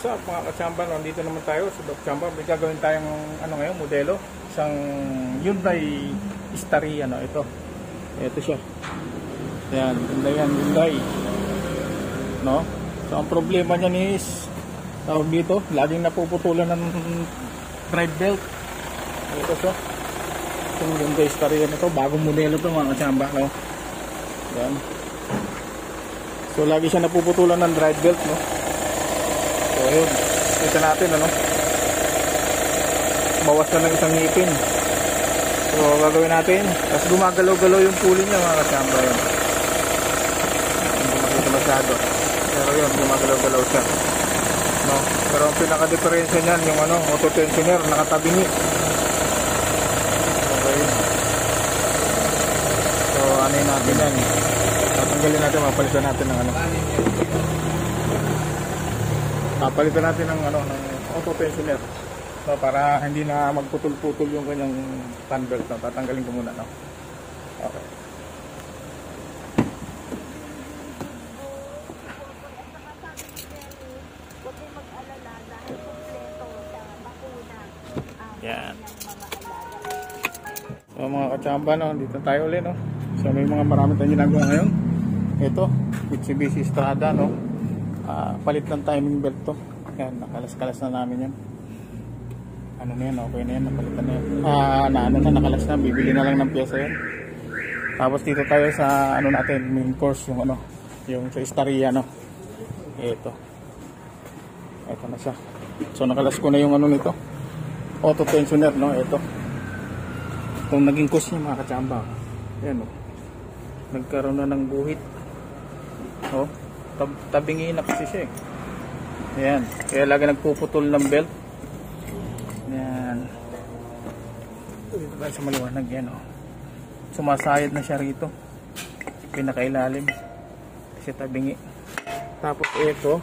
What's up mga kachamba, nandito naman tayo sa Doc Chamba. May gagawin tayong ngayon, modelo, isang Hyundai Staria, ito siya, yan, Hyundai, no? So ang problema niyan is tawag dito, laging napuputulan ng drive belt. Ito siya, itong Hyundai Staria nito, bagong modelo to mga kachamba, no? Yan, so lagi siya napuputulan ng drive belt, no? So ayun, kita natin bawas na ng isang ngipin. So gagawin natin, tapos gumagalaw-galaw yung pulley niya mga kasamba. Yun, hindi makita masyado, pero yun, gumagalaw-galaw siya, no? Pero ang pinaka-diferensya niyan yung auto tensioner, nakatabingi. Okay, so anin natin yan, tatanggalin natin, mapalitan natin ng papalitan natin ng ng auto tensioner, no, para hindi na magputol-putol yung kanyang fan belt, no. Tatanggalin ko muna, no. Okay. Yan. So mga kachamba, no, dito tayo ulit, no. So may marami tayong ginagawa ngayon. Ito, Mitsubishi Strada, no. Palit ng timing belt to. Yan, nakalas-kalas na namin yan. Na yan, okay na yan, napalitan na yan. Nakalas na, bibili na lang ng pyesa yan. Tapos dito tayo sa natin, main course, yung sa Staria, no. Ito na siya. So nakalas ko na yung nito, auto tensioner, no. Itong naging course niya mga kachamba. Yan, no. Nagkaroon na ng guhit, oh. Tabingi na kasi siya, Ayan, kaya lagi nagpuputol ng belt. Ayan, dito tayo sa maliwanag yan, sumasayad na siya rito, pinakailalim kasi tabingi. Tapos ito,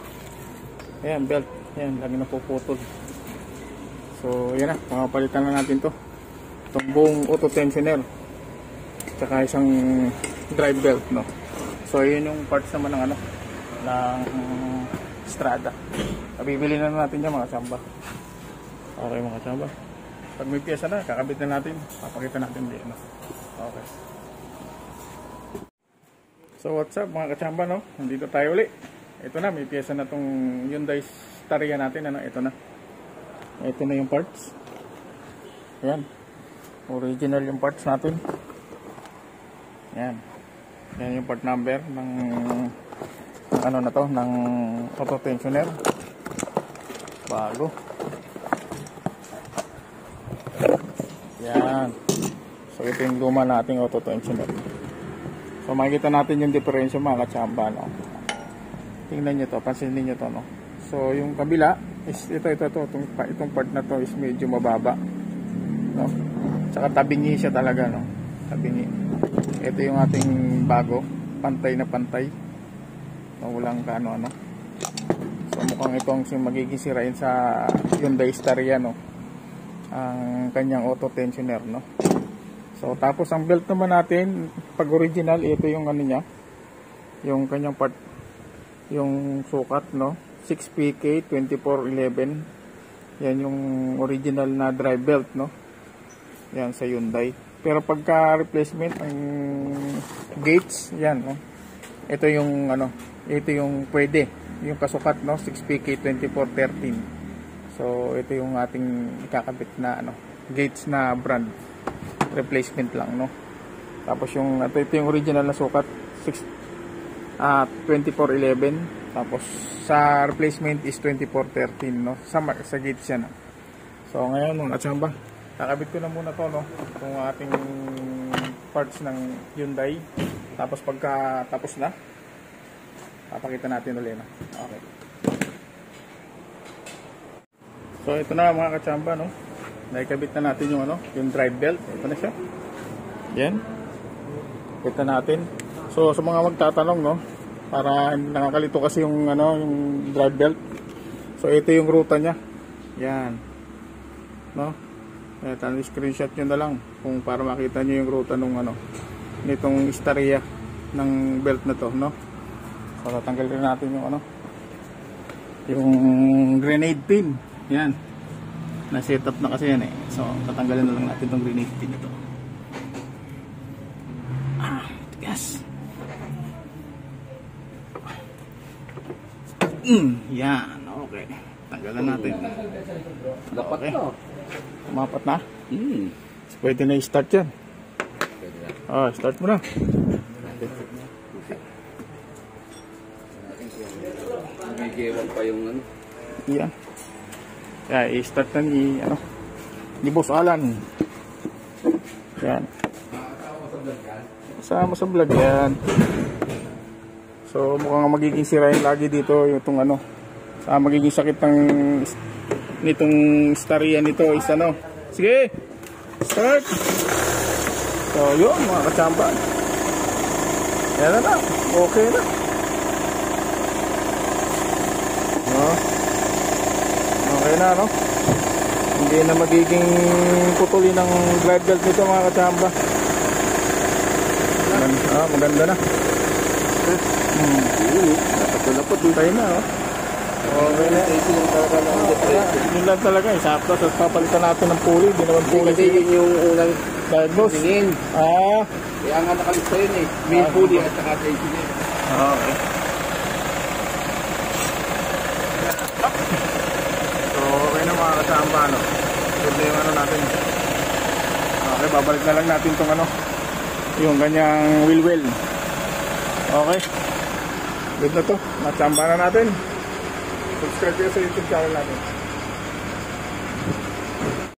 ayan, belt, ayan, lagi napuputol. So yan na, makapalitan na natin to, itong buong auto tensioner tsaka isang drive belt, no. So yun yung parts naman ng ng Strada. Bibili na natin yan mga kachamba. Okay mga kachamba, pag may pyesa na, kakabit na natin, papakita natin din, no? Okay. So what's up mga kachamba, no? Nandito tayo ulit. Ito na, may pyesa na tong Hyundai Staria natin, ito na yung parts. Ayan, original yung parts natin. Yan yung part number ng ng auto tensioner, bago. Yan, so ito yung luma nating auto tensioner. So makikita natin yung diferensya mga kachamba, no. Tingnan nyo to, pansinin nyo to, no. So yung kabila is itong part na to is medyo mababa, no. Tsaka tabingi siya talaga, no. Tabingi. Ito yung ating bago, pantay na pantay, walang ano. So mukhang itong magiging sirain sa Hyundai Staria, no, ang kanyang auto tensioner, no. So tapos ang belt naman natin, pag original, ito yung niya, yung kanyang part, yung sukat, no, 6PK 2411. Yan yung original na drive belt, no. Yan sa Hyundai. Pero pagka replacement ang gates, yan, no. Ito yung ito yung pwede, yung kasukat, no, 6PK 2413. So ito yung ating ikakabit na gates na brand, replacement lang, no. Tapos yung ito yung original na sukat, 2411. Tapos sa replacement is 2413, no, sa gates yan, no. So ngayon mga kachamba, kakabit ko na muna to, no, itong ating parts ng Hyundai. Tapos pagka tapos na, papakita natin ulit, no. Okay. So ito na mga kachamba, no, naikabit na natin yung yung drive belt. Ito na siya. Yan, kita natin. So sa mga magtatanong, no, para nakakalito kasi yung yung drive belt. So ito yung ruta niya. Yan, no. Ito, screenshot nyo na lang kung para makita nyo yung ruta nung nitong Staria ng belt na to, no. So tatanggalin natin yung yung grenade pin. Yan. Na-set up na kasi yan eh. So, tatanggalin na lang natin itong grenade pin ito. Yes. Yan. Okay. Tanggalan natin. Dapat Okay. na. Umapat na? So, pwede na i-start yan. Start mo na. May gewang pa yung ano. Yan. Kaya i-start na ni Boss Alan. Yan. Kasama sa vlog yan. So mukhang magiging sirain lagi dito itong magiging sakit nitong starya nito is Sige! Start! So yun mga kachamba. Yan na. Okay na. Okay na, no? Hindi na magiging putuli ng glide belt nito mga kachamba. Maganda na. Dapat tayo na, oh. Okay na. Yun lang talaga, isapto. Tapos papalitan natin ng puli. Hindi naman puli. Kasi yun yung unang diagnose. Kaya nga nakalista yun eh. May puli at saka sa engineer. Okay. So, okay na mga kasama, good na yung natin. Okay, babalik na lang natin itong yung ganyang wheel well. Okay. Good na to. Matsamba na natin. Subscribe kayo sa YouTube channel natin.